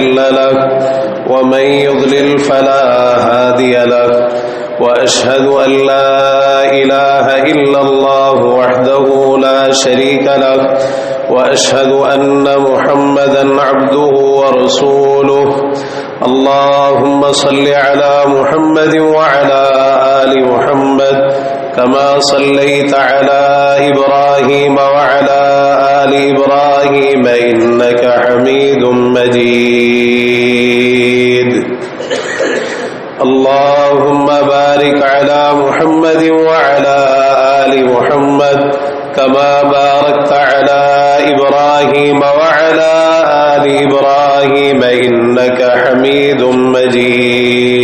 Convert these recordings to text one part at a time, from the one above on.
مضل له ومن يضلل فلا هادي له وأشهد أن لا إله إلا الله وحده لا شريك له وأشهد أن محمدا عبده ورسوله اللهم صل على محمد وعلى آل محمد كما صليت على إبراهيم وعلى آل إبراهيم إنك حميد مجيد اللهم بارك على محمد وعلى آل محمد كما باركت على إبراهيم وعلى آل إبراهيم إنك حميد مجيد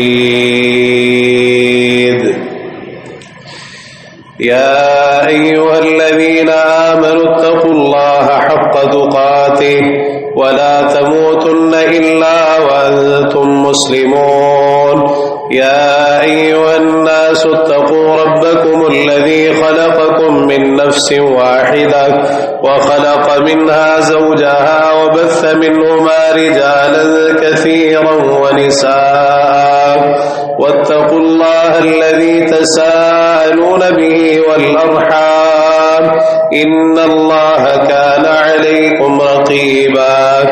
يا أيها الذين آمنوا اتقوا الله حق تقاته ولا تموتن إلا وأنتم مسلمون يا أيها الناس اتقوا ربكم الذي خلقكم من نفس واحدة وخلق منها زوجها وبث منهما رجالا كثيرا ونساء واتقوا الله الذي تساءلون به والأرحام إن الله كان عليكم رقيبا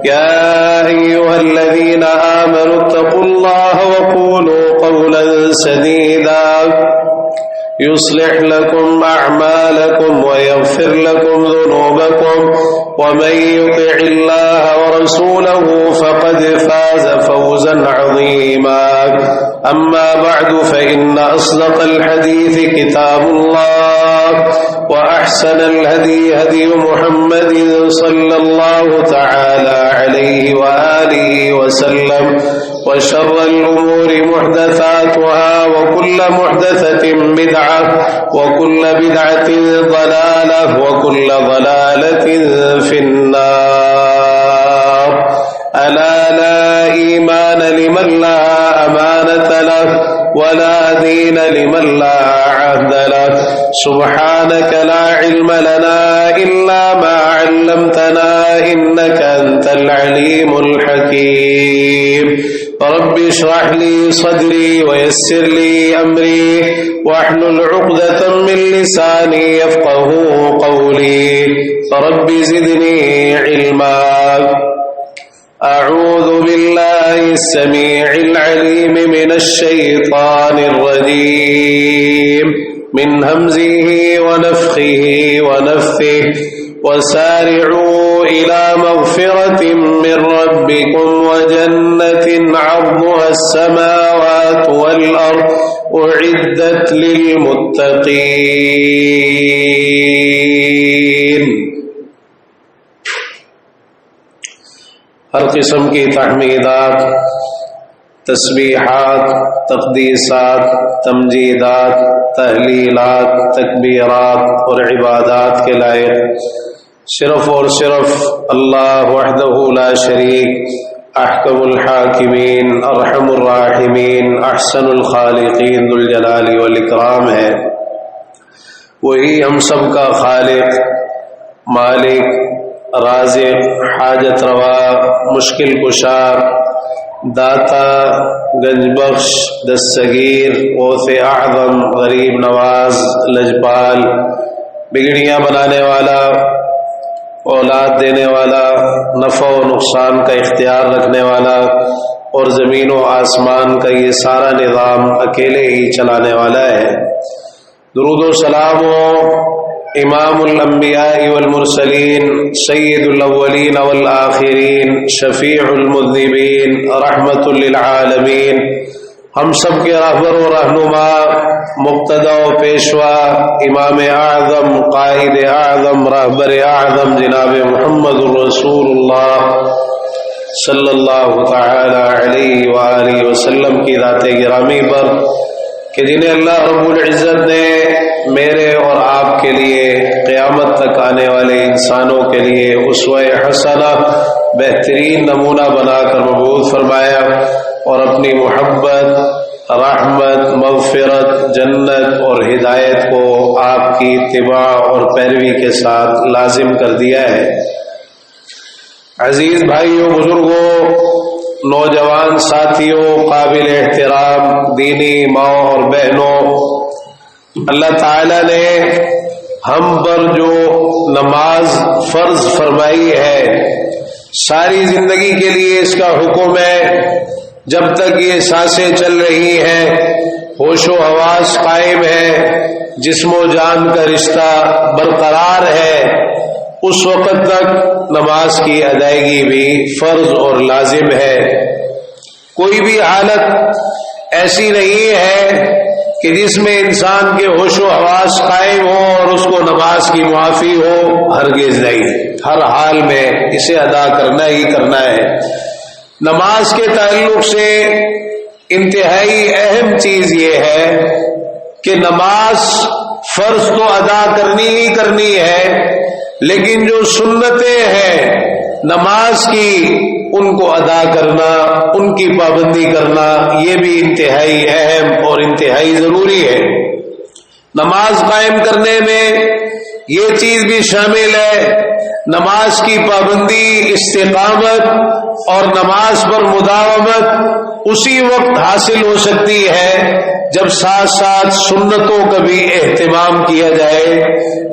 يا أيها الذين آمنوا اتقوا الله وقولوا قولا سديدا يصلح لكم أعمالكم ويغفر لكم ذنوبكم ومن يطع الله ورسوله فقد فاز فوزا عظيما أما بعد فإن أصدق الحديث كتاب الله وأحسن الهدي هدي محمد صلى الله تعالى عليه وآله وسلم وشر الأمور محدثاتها وكل محدثة بدعة وكل بدعة ضلالة وكل ضلالة في النار ألا لا إيمان لمن لا أمانة له ولا دين لمن لا عهد له سبحانك لا علم لنا إلا ما علمتنا إنك أنت العليم الحكيم رب اشرح لي صدري ويسر لي أمري واحلل عقدة من لساني يفقهوا قولي رب زدني علما أعوذ بالله السميع العليم من الشيطان الرجيم من همزه ونفخه ونفثه وسارعوا إلى مغفرة من ربكم وجنة عرضها السماوات والأرض أعدت للمتقين. ہر قسم کی تحمیدات، تسبیحات، تقدیسات، تمجیدات، تحلیلات، تکبیرات اور عبادات کے لائق صرف اور صرف اللہ وحدہ لا شریک، احکم الحاکمین، ارحم الراحمین، احسن الخالقین ذو الجلال والاکرام ہے. وہی ہم سب کا خالق، مالک، رازق، حاجت روا، مشکل کشا، داتا، گنج بخش، دستگیر، غوث اعظم، غریب نواز، لجپال، بگڑیاں بنانے والا، اولاد دینے والا، نفع و نقصان کا اختیار رکھنے والا اور زمین و آسمان کا یہ سارا نظام اکیلے ہی چلانے والا ہے. درود و سلام و امام الانبیاء والمرسلین، سید الاولین والآخرین، شفیع المذنبین، رحمت للعالمین، ہم سب کے رہبر و رہنما، مقتدا و پیشوا، امام اعظم، قائد اعظم، رہبر اعظم جناب محمد رسول اللہ صلی اللہ تعالی علیہ وآلہ وسلم کی ذات گرامی پر کہ جنہیں اللہ رب العزت نے میرے اور آپ کے لیے قیامت تک آنے والے انسانوں کے لیے اسوہ حسنہ، بہترین نمونہ بنا کر مبعوث فرمایا اور اپنی محبت، رحمت، مغفرت، جنت اور ہدایت کو آپ کی اتباع اور پیروی کے ساتھ لازم کر دیا ہے. عزیز بھائیوں، بزرگوں، نوجوان ساتھیوں، قابل احترام دینی ماں اور بہنوں، اللہ تعالی نے ہم پر جو نماز فرض فرمائی ہے، ساری زندگی کے لیے اس کا حکم ہے۔ جب تک یہ سانسیں چل رہی ہیں، ہوش و حواس قائم ہے، جسم و جان کا رشتہ برقرار ہے، اس وقت تک نماز کی ادائیگی بھی فرض اور لازم ہے۔ کوئی بھی حالت ایسی نہیں ہے کہ جس میں انسان کے ہوش و حواس قائم ہو اور اس کو نماز کی معافی ہو، ہرگز نہیں، ہر حال میں اسے ادا کرنا ہی کرنا ہے۔ نماز کے تعلق سے انتہائی اہم چیز یہ ہے کہ نماز فرض تو ادا کرنی ہی کرنی ہے، لیکن جو سنتیں ہیں نماز کی، ان کو ادا کرنا، ان کی پابندی کرنا، یہ بھی انتہائی اہم اور انتہائی ضروری ہے۔ نماز قائم کرنے میں یہ چیز بھی شامل ہے، نماز کی پابندی، استقامت اور نماز پر مداومت اسی وقت حاصل ہو سکتی ہے جب ساتھ ساتھ سنتوں کا بھی اہتمام کیا جائے۔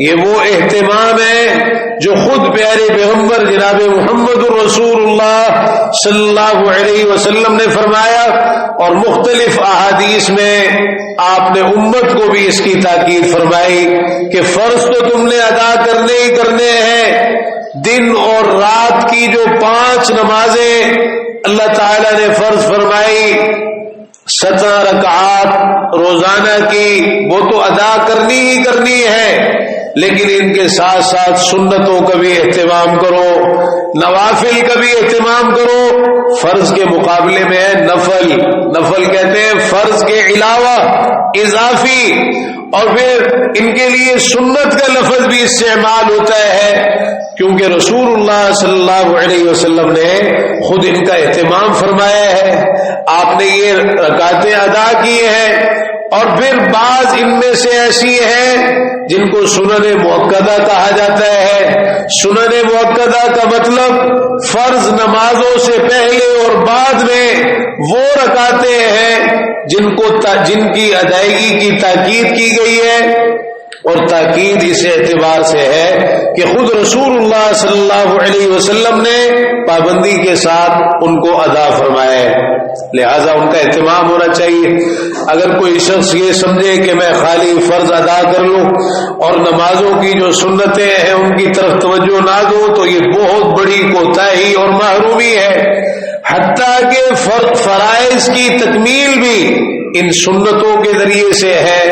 یہ وہ اہتمام ہے جو خود پیارے پیغمبر جناب محمد رسول اللہ صلی اللہ علیہ وسلم نے فرمایا، اور مختلف احادیث میں آپ نے امت کو بھی اس کی تاکید فرمائی کہ فرض تو تم نے ادا کرنے ہی کرنے ہیں۔ دن اور رات کی جو 5 نمازیں اللہ تعالی نے فرض فرمائی، 17 رکعات روزانہ کی، وہ تو ادا کرنی ہی کرنی ہے، لیکن ان کے ساتھ ساتھ سنتوں کا بھی اہتمام کرو، نوافل کا بھی اہتمام کرو۔ فرض کے مقابلے میں ہے نفل، نفل کہتے ہیں فرض کے علاوہ اضافی، اور پھر ان کے لیے سنت کا لفظ بھی استعمال ہوتا ہے، کیونکہ رسول اللہ صلی اللہ علیہ وسلم نے خود ان کا اہتمام فرمایا ہے، آپ نے یہ رکعتیں ادا کی ہیں۔ اور پھر بعض ان میں سے ایسی ہیں جن کو سنن مؤکدہ کہا جاتا ہے۔ سنن مؤکدہ کا مطلب فرض نمازوں سے پہلے اور بعد میں وہ رکعتیں ہیں جن کی ادائیگی کی تاکید کی گئی ہے، اور تاکید اس اعتبار سے ہے کہ خود رسول اللہ صلی اللہ علیہ وسلم نے پابندی کے ساتھ ان کو ادا فرمایا ہے، لہذا ان کا اہتمام ہونا چاہیے۔ اگر کوئی شخص یہ سمجھے کہ میں خالی فرض ادا کر لوں اور نمازوں کی جو سنتیں ہیں ان کی طرف توجہ نہ دوں، تو یہ بہت بڑی کوتاہی اور محرومی ہے۔ حتیٰ کہ فرائض کی تکمیل بھی ان سنتوں کے ذریعے سے ہے،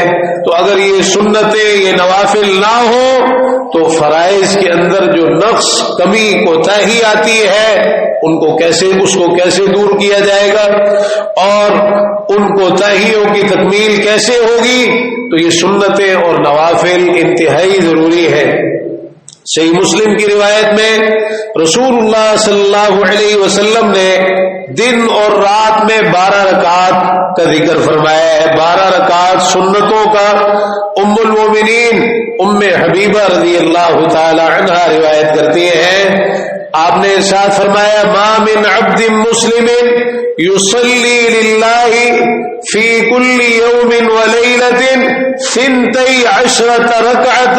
تو اگر یہ سنتیں، یہ نوافل نہ ہو تو فرائض کے اندر جو نقص، کمی، کوتاہی آتی ہے اس کو کیسے دور کیا جائے گا، اور ان کوتاہیوں کی تکمیل کیسے ہوگی؟ تو یہ سنتیں اور نوافل انتہائی ضروری ہے۔ صحیح مسلم کی روایت میں رسول اللہ صلی اللہ علیہ وسلم نے دن اور رات میں 12 رکعات کا ذکر فرمایا ہے، 12 رکعات سنتوں کا۔ ام المومنین ام حبیبہ رضی اللہ تعالی عنہا روایت کرتی ہیں، آپ نے ارشاد فرمایا، ما من عبد مسلم یصلی للہ فی کل یوم ولیلۃ 12 رکعة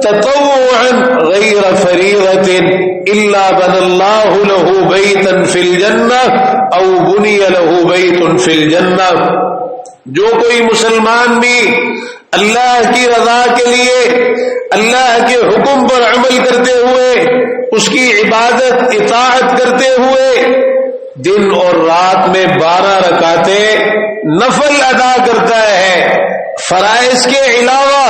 تطوعا غیر فریضۃ الا بنى اللہ له بیتا فی الجنہ او بنی له بیت فی الجنہ۔ جو کوئی مسلمان بھی اللہ کی رضا کے لیے، اللہ کے حکم پر عمل کرتے ہوئے، اس کی عبادت اطاعت کرتے ہوئے دن اور رات میں 12 رکعتیں نفل ادا کرتا ہے فرائض کے علاوہ،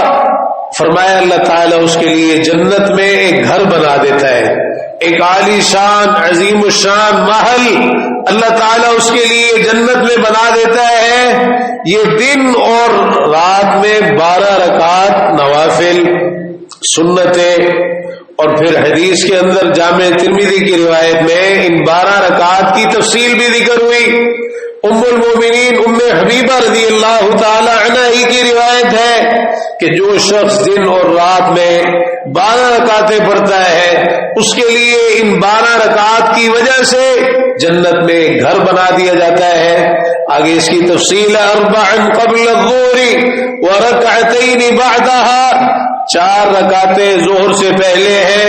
فرمایا اللہ تعالیٰ اس کے لیے جنت میں ایک گھر بنا دیتا ہے، ایک عالی شان عظیم الشان محل اللہ تعالیٰ اس کے لیے جنت میں بنا دیتا ہے۔ یہ دن اور رات میں 12 رکعات نوافل سنتیں، اور پھر حدیث کے اندر جامع ترمذی کی روایت میں ان 12 رکعات کی تفصیل بھی ذکر ہوئی۔ ام المومنین ام حبیبہ رضی اللہ تعالی عنہ ہی کی روایت ہے کہ جو شخص دن اور رات میں 12 رکعتیں پڑھتا ہے اس کے لیے ان 12 رکعات کی وجہ سے جنت میں گھر بنا دیا جاتا ہے. آگے اس کی تفصیل ہے. 4 قبل الظہر ورکعتین بعدها، 4 رکعتیں ظہر سے پہلے ہیں،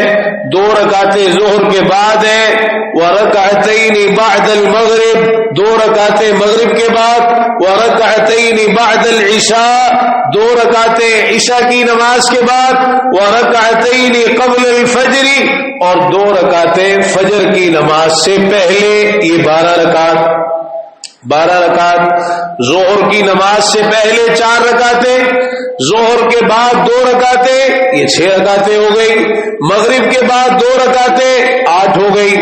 2 رکعتیں ظہر کے بعد ہیں. ورکعتین بعد المغرب، 2 رکعتیں مغرب کے بعد. ورکعتین بعد العشاء، 2 رکعتیں عشاء کی نماز کے بعد. ورکعتین قبل الفجر، اور 2 رکعتیں فجر کی نماز سے پہلے. یہ 12 رکعت ظہر کی نماز سے پہلے 4 رکعتیں، ظہر کے بعد 2 رکعتیں، یہ 6 رکعتیں ہو گئی. مغرب کے بعد 2 رکعتیں 8 ہو گئی.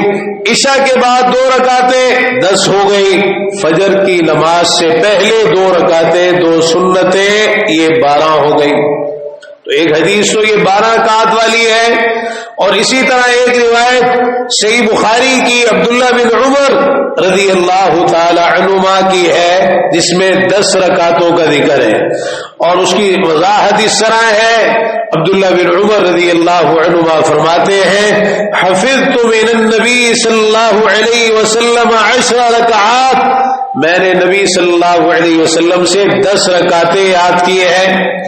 عشاء کے بعد 2 رکعتیں 10 ہو گئی. فجر کی نماز سے پہلے 2 رکعتیں، 2 سنتیں، یہ 12 ہو گئی. تو ایک حدیث تو یہ 12 رکعت والی ہے، اور اسی طرح ایک روایت صحیح بخاری کی عبداللہ بن عمر رضی اللہ تعالی عنہما کی ہے جس میں 10 رکعتوں کا ذکر ہے، اور اس کی وضاحت اس طرح ہے. عبداللہ بن عمر رضی اللہ عنہما فرماتے ہیں حفظت من النبی صلی اللہ علیہ وسلم 10 رکعات، میں نے نبی صلی اللہ علیہ وسلم سے 10 رکعتیں یاد کیے ہیں.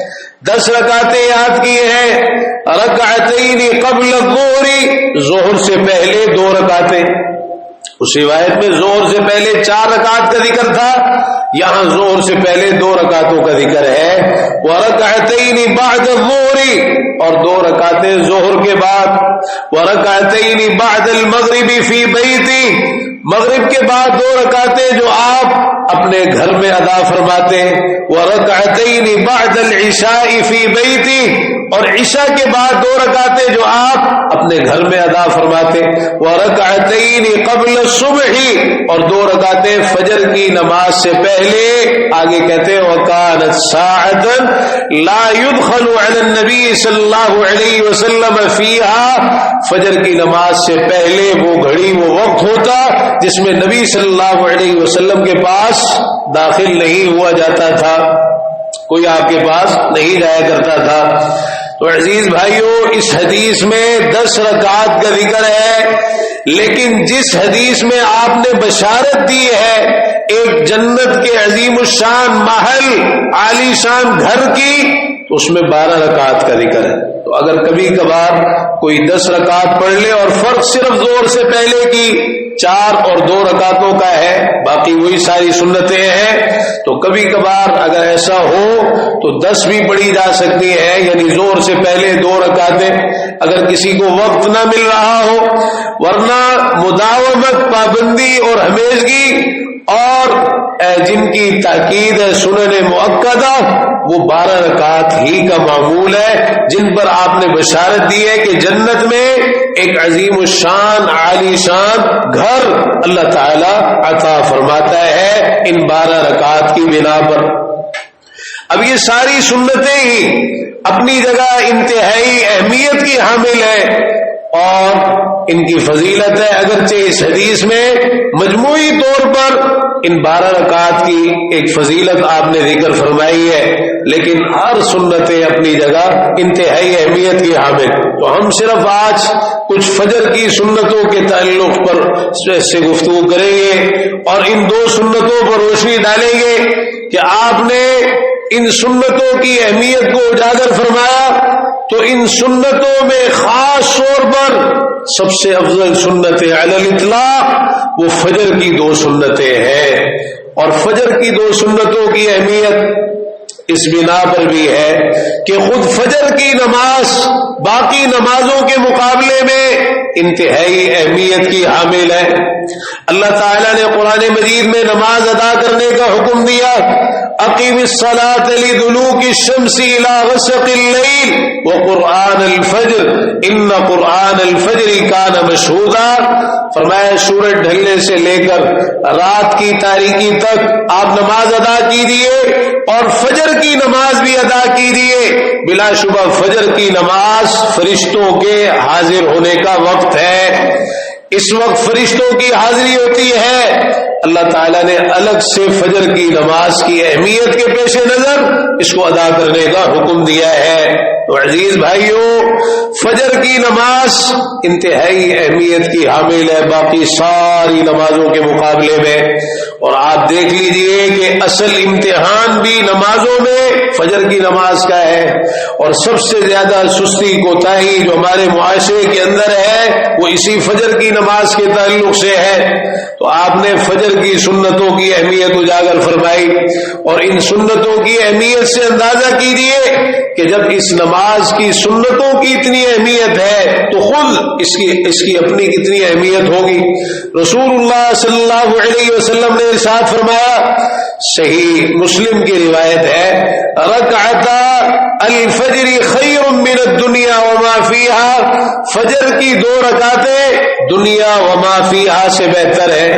10 رکعتیں یاد کیے ہیں. رکعتین قبل الظہر، ظہر سے پہلے 2 رکعتیں. اس روایت میں ظہر سے پہلے 4 رکعت کا ذکر تھا، یہاں ظہر سے پہلے 2 رکعتوں کا ذکر ہے. ورکعتین بعد الظہر، اور 2 رکعتیں ظہر کے بعد. ورکعتین بعد المغرب فی بیتی، مغرب کے بعد 2 رکعتیں جو آپ اپنے گھر میں ادا فرماتے ہیں. ورکعتین بعد العشاء فی بیتی، اور عشاء کے بعد 2 رکعتیں جو آپ اپنے گھر میں ادا فرماتے. ورکعتین قبل الصبح، اور 2 رکعتیں فجر کی نماز سے پہلے. آگے کہتے ہیں وکانت ساعۃ لا يدخل علی النبی صلی اللہ علیہ وسلم فیہا، فجر کی نماز سے پہلے وہ گھڑی، وہ وقت ہوتا جس میں نبی صلی اللہ علیہ وسلم کے پاس داخل نہیں ہوا جاتا تھا، کوئی آپ کے پاس نہیں جایا کرتا تھا. تو عزیز بھائیو، اس حدیث میں 10 رکعات کا ذکر ہے، لیکن جس حدیث میں آپ نے بشارت دی ہے ایک جنت کے عظیم الشان محل، عالی شان گھر کی، تو اس میں 12 رکعات کا ذکر ہے. تو اگر کبھی کبھار کوئی 10 رکعت پڑھ لے اور فرق صرف ظہر سے پہلے کی 4 اور 2 رکعتوں کا ہے، باقی وہی ساری سنتیں ہیں، تو کبھی کبھار اگر ایسا ہو تو 10 بھی پڑھی جا سکتی ہے، یعنی ظہر سے پہلے 2 رکعتیں اگر کسی کو وقت نہ مل رہا ہو. ورنہ مداومت، پابندی اور ہمیشگی اور جن کی تاکید ہے سنن مؤکدہ، وہ 12 رکعت ہی کا معمول ہے، جن پر آپ نے بشارت دی ہے کہ جنت میں ایک عظیم الشان، عالی شان گھر اللہ تعالی عطا فرماتا ہے ان 12 رکعت کی بنا پر. اب یہ ساری سنتیں ہی اپنی جگہ انتہائی اہمیت کی حامل ہیں اور ان کی فضیلت ہے. اگرچہ اس حدیث میں مجموعی طور پر ان 12 رکعات کی ایک فضیلت آپ نے ذکر فرمائی ہے، لیکن ہر سنتیں اپنی جگہ انتہائی اہمیت کی حامل. تو ہم صرف آج کچھ فجر کی سنتوں کے تعلق پر سے گفتگو کریں گے اور ان 2 سنتوں پر روشنی ڈالیں گے کہ آپ نے ان سنتوں کی اہمیت کو اجاگر فرمایا. تو ان سنتوں میں خاص طور پر سب سے افضل سنت علی الاطلاق وہ فجر کی 2 سنتیں ہیں، اور فجر کی 2 سنتوں کی اہمیت اس بنا پر بھی ہے کہ خود فجر کی نماز باقی نمازوں کے مقابلے میں انتہائی اہمیت کی حامل ہے. اللہ تعالیٰ نے قرآن مجید میں نماز ادا کرنے کا حکم دیا. اقیم الصلاۃ لدلوک الشمس الى غسق الليل وقرآن الفجر ان قرآن الفجر کان مشہودا. فرمایا سورج ڈھلنے سے لے کر رات کی تاریکی تک آپ نماز ادا کیجیے اور فجر کی نماز بھی ادا کیجیے. بلا شبہ فجر کی نماز فرشتوں کے حاضر ہونے کا وقت ہے. اس وقت فرشتوں کی حاضری ہوتی ہے اللہ تعالیٰ نے الگ سے فجر کی نماز کی اہمیت کے پیش نظر اس کو ادا کرنے کا حکم دیا ہے۔ تو عزیز بھائیوں، فجر کی نماز انتہائی اہمیت کی حامل ہے باقی ساری نمازوں کے مقابلے میں، اور آپ دیکھ لیجئے کہ اصل امتحان بھی نمازوں میں فجر کی نماز کا ہے، اور سب سے زیادہ سستی کوتاہی جو ہمارے معاشرے کے اندر ہے وہ اسی فجر کی نماز کے تعلق سے ہے۔ تو آپ نے فجر کی سنتوں کی اہمیت اجاگر فرمائی، اور ان سنتوں کی اہمیت سے اندازہ کیجئے کہ جب اس نماز کی سنتوں کی اتنی اہمیت ہے تو خود اس کی اپنی کتنی اہمیت ہوگی۔ رسول اللہ صلی اللہ علیہ وسلم نے ارشاد فرمایا، صحیح مسلم کی روایت ہے، رکعتا الفجر خیر من الدنیا وما فیہا، فجر کی 2 رکعتیں دنیا وما فیہا سے بہتر ہے۔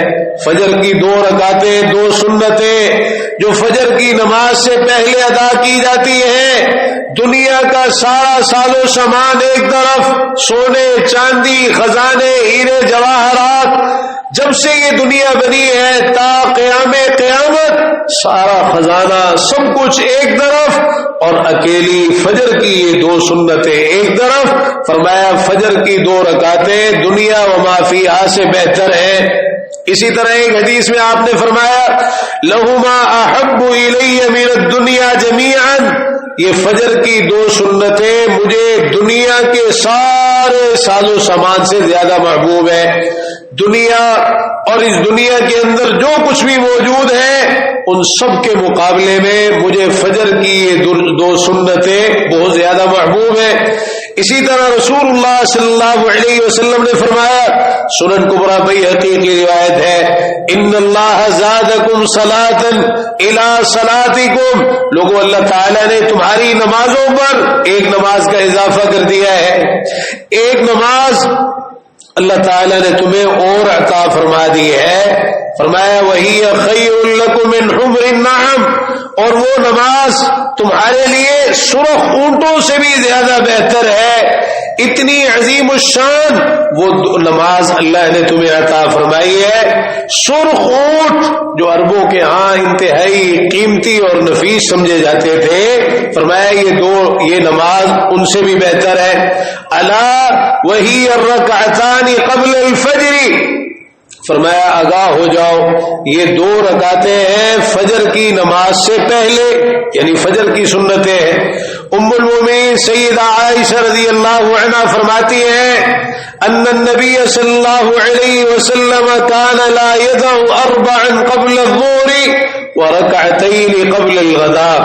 فجر کی 2 رکعتیں، 2 سنتیں جو فجر کی نماز سے پہلے ادا کی جاتی ہیں، دنیا کا سارا ساز و سامان ایک طرف، سونے چاندی خزانے ہیرے جواہرات، جب سے یہ دنیا بنی ہے تا قیامت سارا خزانہ سب کچھ ایک طرف، اور اکیلی فجر کی یہ 2 سنتیں ایک طرف۔ فرمایا فجر کی 2 رکعتیں دنیا و ما فیہا سے بہتر ہیں۔ اسی طرح ایک حدیث میں آپ نے فرمایا، لہما احب الی من الدنیا جمیعا، یہ فجر کی 2 سنتیں مجھے دنیا کے سارے ساز و سامان سے زیادہ محبوب ہے۔ دنیا اور اس دنیا کے اندر جو کچھ بھی موجود ہے ان سب کے مقابلے میں مجھے فجر کی یہ 2 سنتیں بہت زیادہ محبوب ہیں۔ اسی طرح رسول اللہ صلی اللہ علیہ وسلم نے فرمایا، سنن کبریٰ بیہقی کی روایت ہے، ان اللہ زادکم صلاۃ الی صلاتکم، لوگوں اللہ تعالیٰ نے تمہاری نمازوں پر ایک نماز کا اضافہ کر دیا ہے، ایک نماز اللہ تعالیٰ نے تمہیں اور عطا فرما دی ہے۔ فرمایا وہی خیر لکم من حمر النعم، اور وہ نماز تمہارے لیے سرخ اونٹوں سے بھی زیادہ بہتر ہے۔ اتنی عظیم الشان وہ نماز اللہ نے تمہیں عطا فرمائی ہے۔ سرخ اونٹ جو عربوں کے ہاں انتہائی قیمتی اور نفیس سمجھے جاتے تھے، فرمایا یہ نماز ان سے بھی بہتر ہے۔ الا وہی الرکعتان قبل الفجر، فرمایا آگاہ ہو جاؤ یہ 2 رکعتیں ہیں فجر کی نماز سے پہلے، یعنی فجر کی سنتیں ہیں۔ ام المومنین سیدہ عائشہ رضی اللہ عنہا فرماتی ہیں، ان النبی صلی اللہ علیہ وسلم کان لا يدع 4 قبل الظہر ورکعتین قبل الغداء،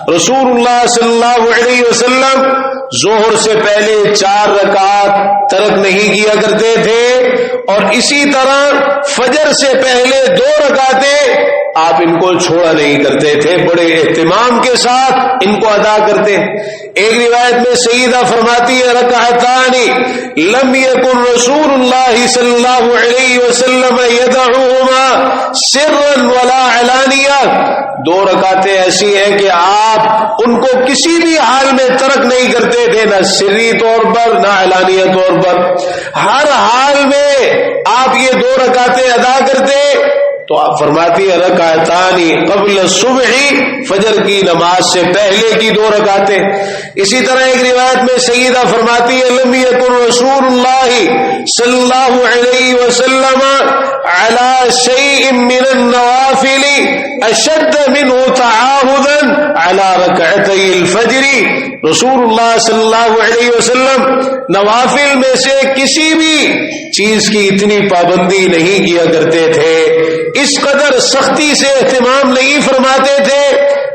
رسول اللہ صلی اللہ علیہ وسلم ظہر سے پہلے 4 رکعات ترک نہیں کیا کرتے تھے، اور اسی طرح فجر سے پہلے 2 رکعتیں آپ ان کو چھوڑا نہیں کرتے تھے، بڑے اہتمام کے ساتھ ان کو ادا کرتے۔ ایک روایت میں سیدہ فرماتی ہے، رکعتان لم یکن رسول اللہ صلی اللہ علیہ وسلم یدعوہما سرا ولا علانیہ، 2 رکعتیں ایسی ہیں کہ آپ ان کو کسی بھی حال میں ترک نہیں کرتے تھے، نہ سری طور پر نہ علانیہ طور پر، ہر حال میں آپ یہ 2 رکعتیں ادا کرتے۔ تو آپ فرماتی ہے رکعتان قبل الصبح، فجر کی نماز سے پہلے کی 2 رکعتیں۔ اسی طرح ایک روایت میں سیدہ فرماتی ہے، لم یکن رسول اللہ صلی اللہ علیہ وسلم علی شیء من النوافل اشد منه تعاہدا علی رکعتي الفجر، رسول اللہ صلی اللہ علیہ وسلم نوافل میں سے کسی بھی چیز کی اتنی پابندی نہیں کیا کرتے تھے، اس قدر سختی سے اہتمام نہیں فرماتے تھے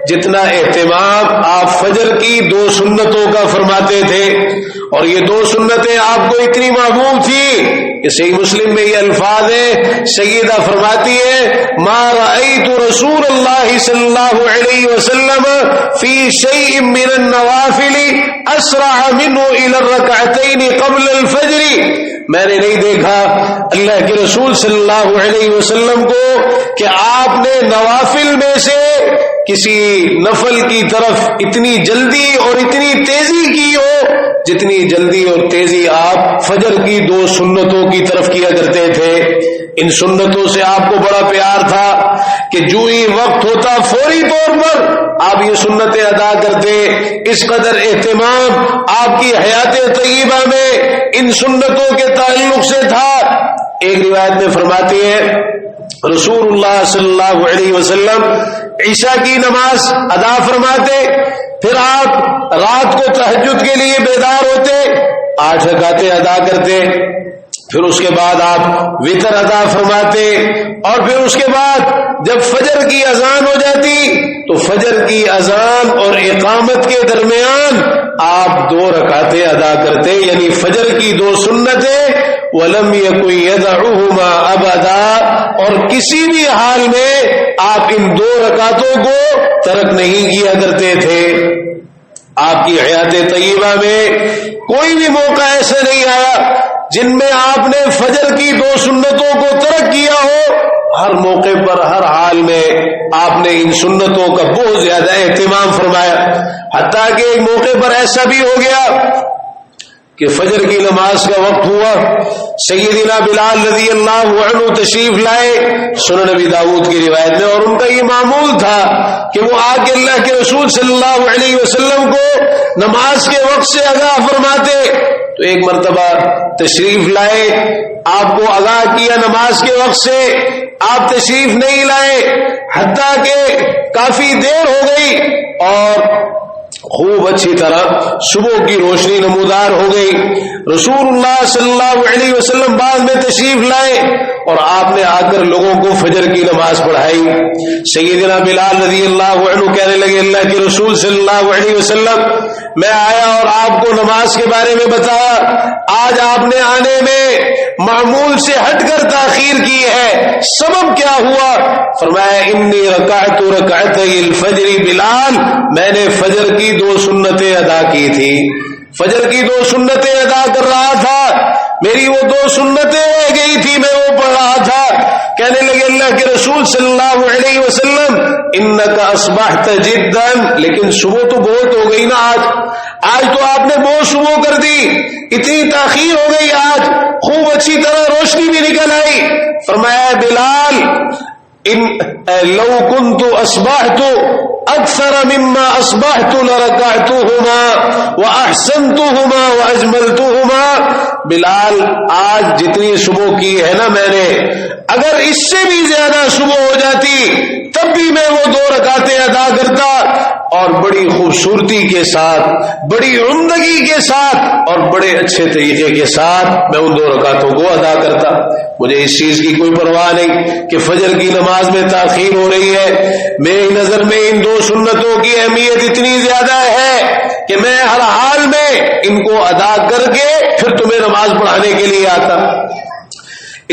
جتنا اہتمام آپ فجر کی 2 سنتوں کا فرماتے تھے۔ اور یہ 2 سنتیں آپ کو اتنی محبوب تھی کہ صحیح مسلم میں یہ الفاظ ہیں، سیدہ فرماتی ہے، ما رأیت رسول اللہ صلی اللہ علیہ وسلم فی شیء من النوافل اسرع منه الى الرکعتین قبل الفجر، میں نے نہیں دیکھا اللہ کے رسول صلی اللہ علیہ وسلم کو کہ آپ نے نوافل میں سے کسی نفل کی طرف اتنی جلدی اور اتنی تیزی کی ہو جتنی جلدی اور تیزی آپ فجر کی 2 سنتوں کی طرف کیا کرتے تھے. ان سنتوں سے آپ کو بڑا پیار تھا کہ جو ہی وقت ہوتا فوری طور پر آپ یہ سنتیں ادا کرتے. اس قدر اہتمام آپ کی حیات طیبہ میں ان سنتوں کے تعلق سے تھا. ایک روایت میں فرماتے ہیں رسول اللہ صلی اللہ علیہ وسلم عشاء کی نماز ادا فرماتے، پھر آپ رات کو تہجد کے لیے بیدار ہوتے، 8 رکعتیں ادا کرتے، پھر اس کے بعد آپ وتر ادا فرماتے، اور پھر اس کے بعد جب فجر کی اذان ہو جاتی تو فجر کی اذان اور اقامت کے درمیان آپ 2 رکعتیں ادا کرتے، یعنی فجر کی 2 سنتیں. وَلَمْ يَكُنْ يَدَعُهُمَا أَبَدًا، اور کسی بھی حال میں آپ ان 2 رکعتوں کو ترک نہیں کیا کرتے تھے. آپ کی حیات طیبہ میں کوئی بھی موقع ایسا نہیں آیا جن میں آپ نے فجر کی 2 سنتوں کو ترک کیا ہو. ہر موقع پر ہر حال میں آپ نے ان سنتوں کا بہت زیادہ اہتمام فرمایا. حتیٰ کہ ایک موقع پر ایسا بھی ہو گیا کہ فجر کی نماز کا وقت ہوا، سیدنا بلال رضی اللہ عنہ تشریف لائے سنن نبی داؤد کی روایت میں، اور ان کا یہ معمول تھا کہ وہ آ کے اللہ کے رسول صلی اللہ علیہ وسلم کو نماز کے وقت سے آگاہ فرماتے. تو ایک مرتبہ تشریف لائے، آپ کو آگاہ کیا نماز کے وقت سے، آپ تشریف نہیں لائے حتیٰ کہ کافی دیر ہو گئی اور خوب اچھی طرح صبح کی روشنی نمودار ہو گئی. رسول اللہ صلی اللہ علیہ وسلم بعد میں تشریف لائے اور آپ نے آ کر لوگوں کو فجر کی نماز پڑھائی. سیدنا بلال رضی اللہ عنہ کہنے لگے اللہ کے رسول صلی اللہ علیہ وسلم میں آیا اور آپ کو نماز کے بارے میں بتایا، آج آپ نے آنے میں معمول سے ہٹ کر تاخیر کی ہے، سبب کیا ہوا؟ فرمایا انی رکعت رکعتي الفجر بلال، میں نے فجر کی 2 سنتیں ادا کی تھی، فجر کی 2 سنتیں ادا کر رہا تھا، میری وہ 2 سنتیں رہ گئی تھی، میں وہ پڑھ رہا تھا. کہنے لگے اللہ کے رسول صلی اللہ علیہ وسلم انک اصبحت جدا، لیکن صبح تو بہت ہو گئی نا، آج تو آپ نے بہت صبح کر دی، اتنی تاخیر ہو گئی، آج خوب اچھی طرح روشنی بھی نکل آئی. فرمایا بلال لو كنت اصبحت اکثر مما اصبحت لرکعتهما واحسنتهما واجملتهما. بلال آج جتنی صبح کی ہے نا میں نے، اگر اس سے بھی زیادہ صبح ہو جاتی تب بھی میں وہ 2 رکعتیں ادا کرتا اور بڑی خوبصورتی کے ساتھ، بڑی عمدگی کے ساتھ اور بڑے اچھے طریقے کے ساتھ میں ان 2 رکعتوں کو ادا کرتا. مجھے اس چیز کی کوئی پرواہ نہیں کہ فجر کی نماز میں تاخیر ہو رہی ہے، میری نظر میں ان 2 سنتوں کی اہمیت اتنی زیادہ ہے کہ میں ہر حال میں ان کو ادا کر کے پھر تمہیں نماز پڑھانے کے لیے آتا.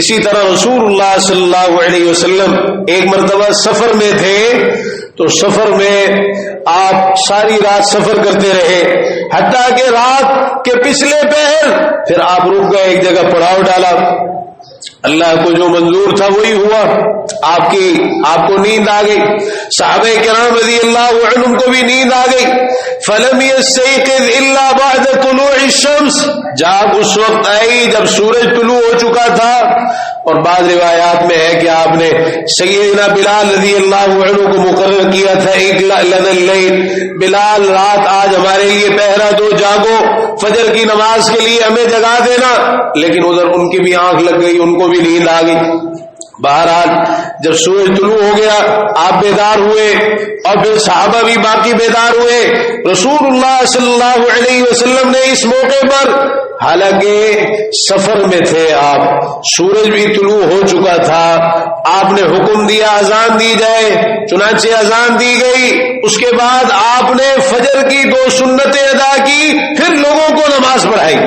اسی طرح رسول اللہ صلی اللہ علیہ وسلم ایک مرتبہ سفر میں تھے، تو سفر میں آپ ساری رات سفر کرتے رہے، حتیٰ کہ رات کے پچھلے پہر پھر آپ رک گئے، ایک جگہ پڑاؤ ڈالا. اللہ کو جو منظور تھا وہی ہوا، آپ کو نیند آ گئی، صحابہ کرام رضی اللہ عنہم کو بھی نیند آ گئی. فلم يستيقظ الا بعد طلوع الشمس، جاگ اس وقت آئی جب سورج طلوع ہو چکا تھا. اور بعض روایات میں ہے کہ آپ نے سیدنا بلال رضی اللہ عنہ کو مقرر کیا تھا اقلع لنا اللیل، بلال رات آج ہمارے لیے پہرا دو، جاگو، فجر کی نماز کے لیے ہمیں جگا دینا. لیکن ادھر ان کی بھی آنکھ لگ گئی، ان کو بھی نیند آ گئی. بہرحال جب سورج طلوع ہو گیا آپ بیدار ہوئے اور پھر صحابہ بھی باقی بیدار ہوئے. رسول اللہ صلی اللہ علیہ وسلم نے اس موقع پر، حالانکہ سفر میں تھے آپ، سورج بھی طلوع ہو چکا تھا، آپ نے حکم دیا اذان دی جائے، چنانچہ اذان دی گئی. اس کے بعد آپ نے فجر کی 2 سنتیں ادا کی، پھر لوگوں کو نماز پڑھائی.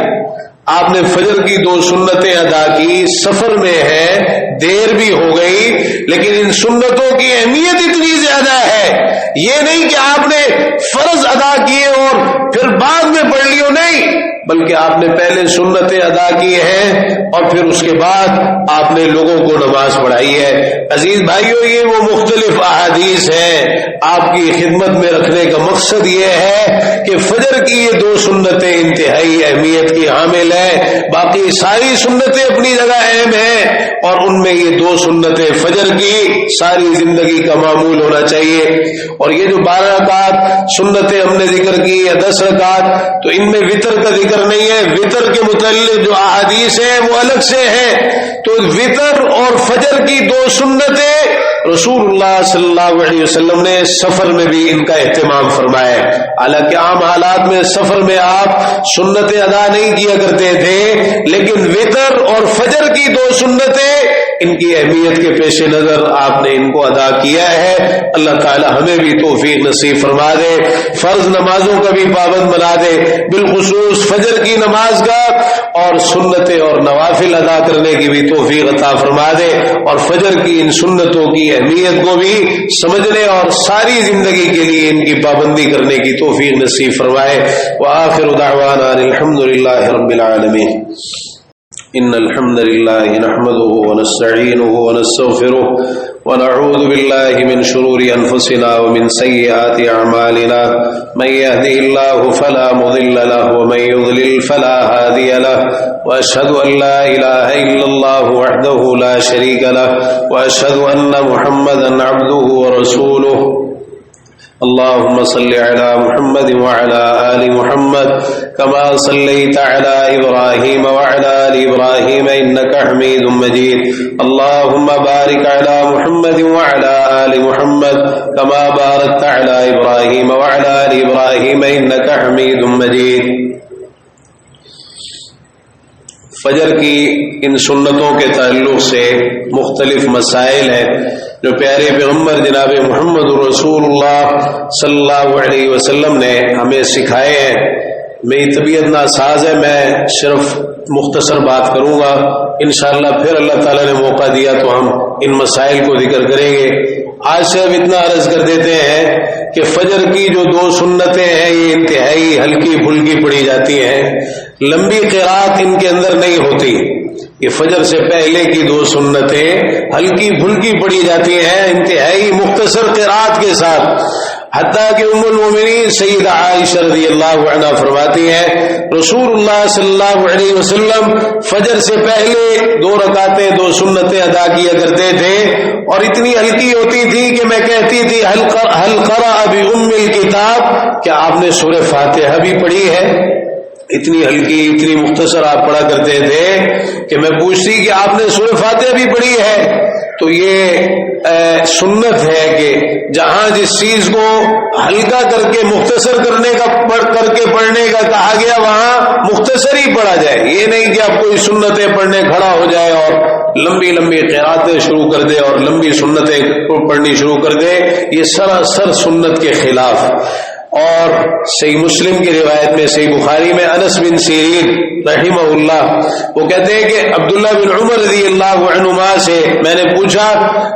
آپ نے فجر کی 2 سنتیں ادا کی، سفر میں ہے، دیر بھی ہو گئی، لیکن ان سنتوں کی اہمیت اتنی زیادہ ہے، یہ نہیں کہ آپ نے فرض ادا کیے اور پھر بعد میں پڑھ لیو، نہیں، بلکہ آپ نے پہلے سنتیں ادا کی ہیں اور پھر اس کے بعد آپ نے لوگوں کو نماز نماز پڑھائی ہے۔ عزیز بھائیو، یہ وہ مختلف احادیث ہیں، آپ کی خدمت میں رکھنے کا مقصد یہ ہے کہ فجر کی یہ دو سنتیں انتہائی اہمیت کی حامل ہیں، باقی ساری سنتیں اپنی جگہ اہم ہیں، اور ان میں یہ دو سنتیں فجر کی ساری زندگی کا معمول ہونا چاہیے۔ اور یہ جو 12 رکعت سنتیں ہم نے ذکر کی یا 10 رکعت، تو ان میں وطر کا ذکر نہیں ہے، وطر کے متعلق جو احادیث ہیں وہ الگ سے ہیں۔ تو وطر اور فجر کی دو سنتیں رسول اللہ صلی اللہ علیہ وسلم نے سفر میں بھی ان کا اہتمام فرمایا ہے۔ حالانکہ عام حالات میں سفر میں آپ سنتیں ادا نہیں کیا کرتے تھے، لیکن وطر اور فجر کی دو سنتیں ان کی اہمیت کے پیش نظر آپ نے ان کو ادا کیا ہے۔ اللہ تعالی ہمیں بھی توفیق نصیب فرما دے، فرض نمازوں کا بھی پابند بنا دے، بالخصوص فجر کی نماز کا، اور سنتیں اور نوافل ادا کرنے کی بھی توفیق عطا فرما دے، اور فجر کی ان سنتوں کی اہمیت کو بھی سمجھنے اور ساری زندگی کے لیے ان کی پابندی کرنے کی توفیق نصیب فرمائے۔ وآخر دعوانا الحمد للہ رب العالمین۔ ان الحمد لله نحمده ونستعينه ونستغفره ونعوذ بالله من شرور انفسنا ومن سيئات اعمالنا، من يهده الله فلا مضل له ومن يضلل فلا هادي له، واشهد ان لا اله الا الله وحده لا شريك له، واشهد ان محمدا عبده ورسوله۔ اللهم صل على محمد وعلى آل محمد كما صليت على إبراهيم وعلى آل إبراهيم إنك حميد مجيد۔ اللهم بارك على محمد وعلى آل محمد كما باركت على إبراهيم وعلى آل إبراهيم إنك حميد مجيد۔ فجر کی ان سنتوں کے تعلق سے مختلف مسائل ہیں جو پیارے پیغمبر جناب محمد رسول اللہ صلی اللہ علیہ وسلم نے ہمیں سکھائے ہیں۔ میری طبیعت ناساز ہے، میں صرف مختصر بات کروں گا، انشاءاللہ پھر اللہ تعالیٰ نے موقع دیا تو ہم ان مسائل کو ذکر کریں گے۔ آج سے اب اتنا عرض کر دیتے ہیں کہ فجر کی جو دو سنتیں ہیں یہ انتہائی ہلکی پھلکی پڑھی جاتی ہیں، لمبی قرات ان کے اندر نہیں ہوتی۔ یہ فجر سے پہلے کی دو سنتیں ہلکی پھلکی پڑھی جاتی ہیں، انتہائی مختصر قرات کے ساتھ، حتیٰ کہ ام المومنین سیدہ عائشہ رضی اللہ عنہا فرماتی ہیں رسول اللہ صلی اللہ علیہ وسلم فجر سے پہلے 2 رکعتیں 2 سنتیں ادا کیا کرتے تھے، اور اتنی ہلکی ہوتی تھی کہ میں کہتی تھی حل قرأ بأم الکتاب، کیا آپ نے سورہ فاتحہ بھی پڑھی ہے؟ اتنی ہلکی اتنی مختصر آپ پڑھا کرتے تھے کہ میں پوچھتی کہ آپ نے سورہ فاتحہ بھی پڑھی ہے؟ تو یہ سنت ہے کہ جہاں جس چیز کو ہلکا کر کے مختصر کر کے پڑھنے کا کہا گیا وہاں مختصر ہی پڑھا جائے، یہ نہیں کہ آپ کوئی سنتیں پڑھنے کھڑا ہو جائے اور لمبی لمبی قراتیں شروع کر دے اور لمبی سنتیں پڑھنی شروع کر دے، یہ سراسر سنت کے خلاف۔ اور صحیح مسلم کی روایت میں، صحیح بخاری میں انس بن سیرین رحمہ اللہ وہ کہتے ہیں کہ عبداللہ بن عمر رضی اللہ عنہما سے میں نے پوچھا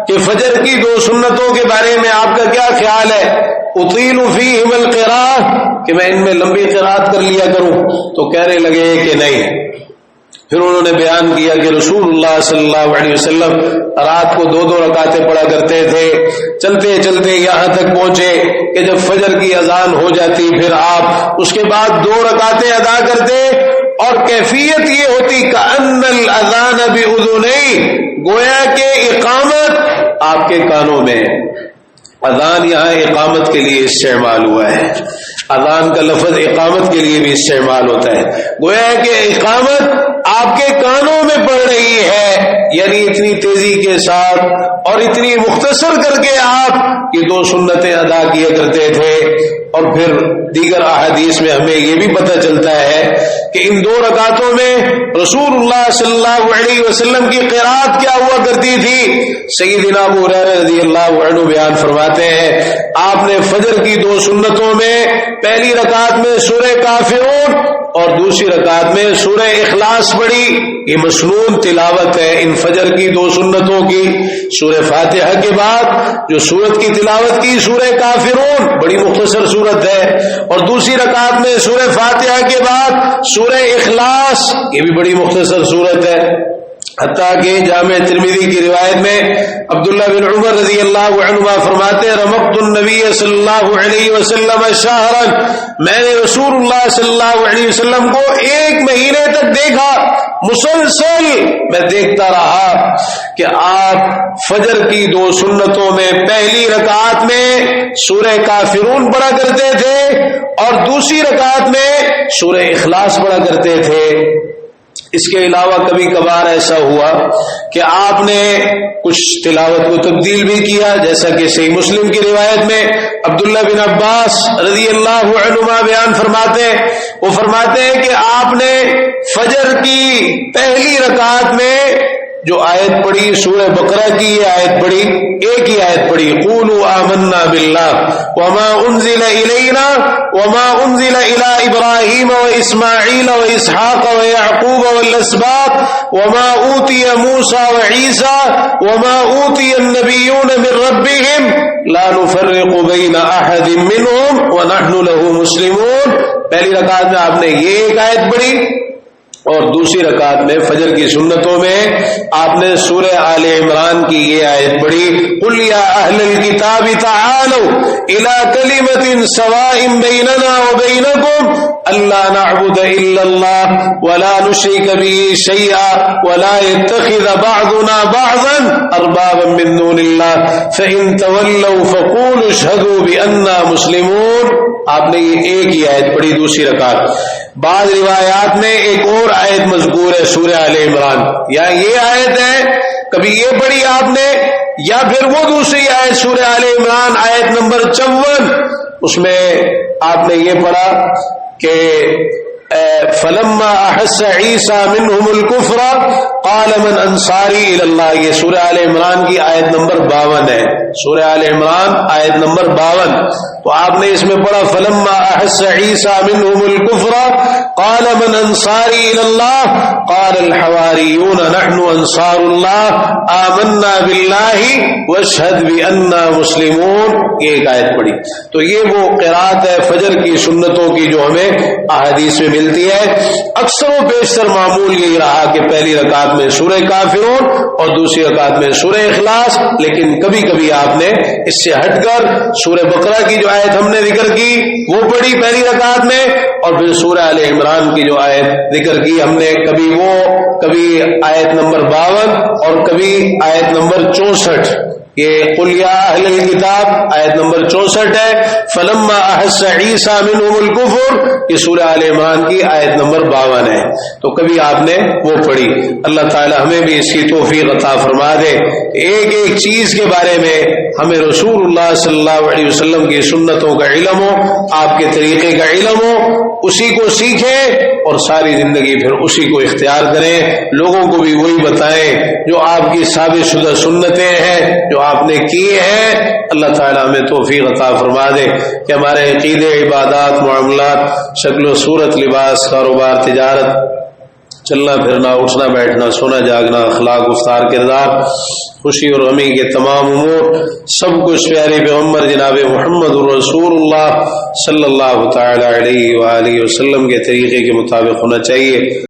کہ فجر کی 2 سنتوں کے بارے میں آپ کا کیا خیال ہے؟ اطیل فیہم القراءۃ، کہ میں ان میں لمبی قرات کر لیا کروں؟ تو کہنے لگے کہ نہیں۔ پھر انہوں نے بیان کیا کہ رسول اللہ صلی اللہ علیہ وسلم رات کو 2 رکعتیں پڑھا کرتے تھے، چلتے چلتے یہاں تک پہنچے کہ جب فجر کی اذان ہو جاتی پھر آپ اس کے بعد 2 رکعتیں ادا کرتے، اور کیفیت یہ ہوتی کأن الاذان بأذنی، گویا کہ اقامت آپ کے کانوں میں۔ اذان یہاں اقامت کے لیے استعمال ہوا ہے، اذان کا لفظ اقامت کے لیے بھی استعمال ہوتا ہے، گویا کہ اقامت آپ کے کانوں میں پڑ رہی ہے، یعنی اتنی تیزی کے ساتھ اور اتنی مختصر کر کے آپ یہ 2 سنتیں ادا کیا کرتے تھے۔ اور پھر دیگر احادیث میں ہمیں یہ بھی پتہ چلتا ہے کہ ان 2 رکعتوں میں رسول اللہ صلی اللہ علیہ وسلم کی قرات کیا ہوا کرتی تھی۔ سیدنا ابو ہریرہ رضی اللہ عنہ بیان فرماتے ہیں آپ نے فجر کی 2 سنتوں میں پہلی رکعت میں سورہ کافرون اور دوسری رکعت میں سورہ اخلاص پڑھی۔ یہ مسنون تلاوت ہے ان فجر کی 2 سنتوں کی۔ سورہ فاتحہ کے بعد جو سورت کی تلاوت کی سورہ کافرون، بڑی مختصر سورت ہے، اور دوسری رکعت میں سورہ فاتحہ کے بعد سورہ اخلاص، یہ بھی بڑی مختصر سورت ہے۔ حتیٰ کہ جامع ترمذی کی روایت میں عبداللہ بن عمر رضی اللہ عنہما فرماتے ہیں رمقت النبی صلی اللہ علیہ وسلم شہرا، میں نے رسول اللہ صلی اللہ علیہ وسلم کو 1 مہینے تک دیکھا، مسلسل میں دیکھتا رہا کہ آپ فجر کی 2 سنتوں میں پہلی رکعت میں سورہ کافرون پڑھا کرتے تھے اور دوسری رکعت میں سورہ اخلاص پڑھا کرتے تھے۔ اس کے علاوہ کبھی کبھار ایسا ہوا کہ آپ نے کچھ تلاوت کو تبدیل بھی کیا، جیسا کہ صحیح مسلم کی روایت میں عبداللہ بن عباس رضی اللہ عنہما بیان فرماتے ہیں، وہ فرماتے ہیں کہ آپ نے فجر کی پہلی رکعت میں جو آیت پڑھی سورہ بقرہ کی یہ آیت پڑھی، ایک ہی آیت پڑھی، قولوا آمنا باللہ وما انزل الینا وما انزل الی ابراہیم واسماعیل واسحاق ویعقوب والاسباط وما اوتی موسیٰ وعیسیٰ وما اوتی النبیون من ربهم لا نفرق بین احد منهم ونحن له مسلمون۔ پہلی رکعت میں آپ نے یہ ایک آیت پڑھی اور دوسری رکعت میں فجر کی سنتوں میں آپ نے سورہ آل عمران کی یہ آیت پڑھی، قل یا اہل الکتاب تعالوا الی کلمۃ سواء بیننا وبینکم الا نعبد الا اللہ ولا نشرک به شیئا ولا يتخذ بعضنا بعضا اربابا من دون اللہ فان تولوا فقولوا اشهدوا بأننا مسلمون۔ آپ نے یہ ایک ہی آیت پڑھی دوسری رکعت۔ بعض روایات میں ایک اور آیت مذکور ہے سورہ آل عمران، یا یہ آیت ہے کبھی یہ پڑھی آپ نے، یا پھر وہ دوسری آیت سورہ آل عمران آیت نمبر 54، اس میں آپ نے یہ پڑھا کہ فلما احس عیسیٰ منہم الکفر قال من انصاری الی اللہ، یہ سورہ آل عمران کی آیت نمبر 52 ہے، سورہ آل عمران آیت نمبر 52۔ تو آپ نے اس میں پڑھا فلما احس عیسیٰ منہم الکفر قال من انصاری الی اللہ قال الحواریون نحن انصار اللہ آمنا باللہ واشہد بأننا مسلمون، یہ ایک آیت پڑھی۔ تو یہ وہ قرات ہے فجر کی سنتوں کی جو ہمیں احادیث میں ملتی ہے۔ اکثر و بیشتر معمول یہی رہا کہ پہلی رکعت میں سورہ کافرون اور دوسری رکعت میں سورہ اخلاص، لیکن کبھی کبھی آپ نے اس سے ہٹ کر سورہ بقرہ کی جو آیت ہم نے ذکر کی وہ پڑھی پہلی رکعت میں، اور پھر سورہ آل عمران کی جو آیت ذکر کی ہم نے کبھی آیت نمبر 52 اور کبھی آیت نمبر 64، یہ قل یا اہل الکتاب آیت نمبر 64 ہے، فلما احس عیسیٰ منہم الکفر یہ سورہ آل عمران کی آیت نمبر 52 ہے۔ تو کبھی آپ نے وہ پڑھی۔ اللہ تعالی ہمیں بھی اس کی توفیق عطا فرما دے، ایک ایک چیز کے بارے میں ہمیں رسول اللہ صلی اللہ علیہ وسلم کی سنتوں کا علم ہو، آپ کے طریقے کا علم ہو، اسی کو سیکھیں اور ساری زندگی پھر اسی کو اختیار کریں، لوگوں کو بھی وہی بتائیں جو آپ کی ثابت شدہ سنتیں ہیں جو آپ نے کیے ہیں۔ اللہ تعالیٰ ہمیں توفیق عطا فرما دے کہ ہمارے عقیدے، عبادات، معاملات، شکل و صورت، لباس، کاروبار، تجارت، چلنا پھرنا، اٹھنا بیٹھنا، سونا جاگنا، اخلاق، گفتار، کردار، خوشی اور غمی کے تمام امور سب کچھ پیارے پیغمبر جناب محمد رسول اللہ صلی اللہ تعالی علیہ وآلہ وسلم کے طریقے کے مطابق ہونا چاہیے۔